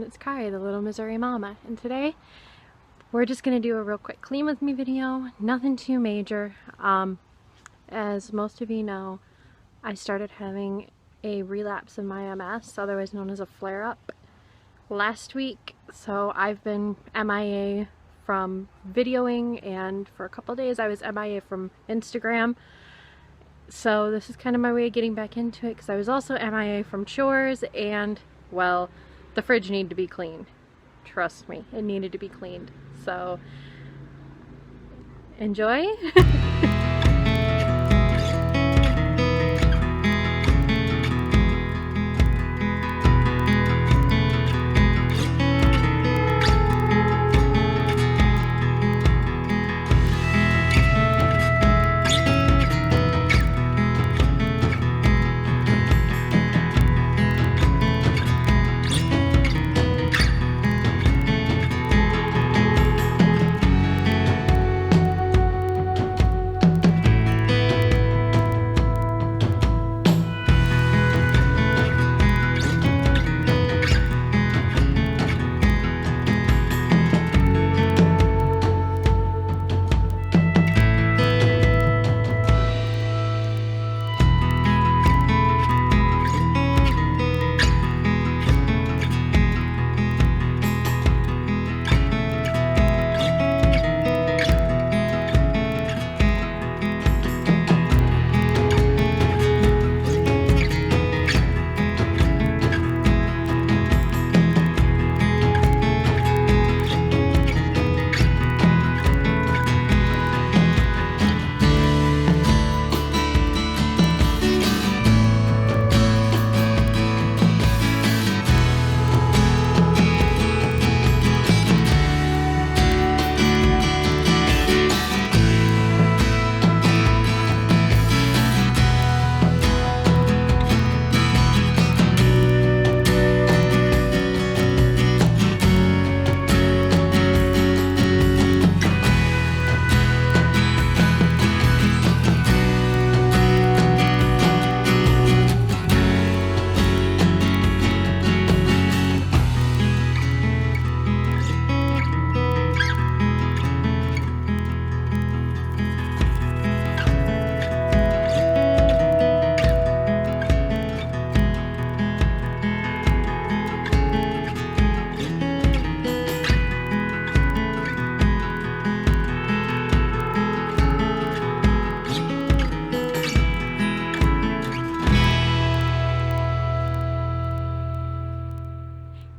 it's Kai, the little Missouri mama, and today we're just gonna do a real quick clean with me video. Nothing too major. As most of you know, I started having a relapse of my MS, otherwise known as a flare-up, last week, so I've been MIA from videoing, and for a couple days I was MIA from Instagram. So this is kind of my way of getting back into it, because I was also MIA from chores, and well, the fridge needed to be cleaned. Trust me, it needed to be cleaned. So enjoy.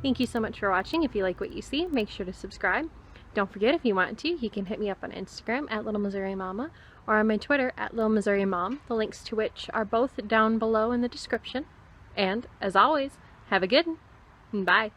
Thank you so much for watching. If you like what you see, make sure to subscribe. Don't forget, if you want to, you can hit me up on Instagram at Little Missouri Mama, or on my Twitter at Little Missouri Mom, the links to which are both down below in the description. And as always, have a good one. Bye.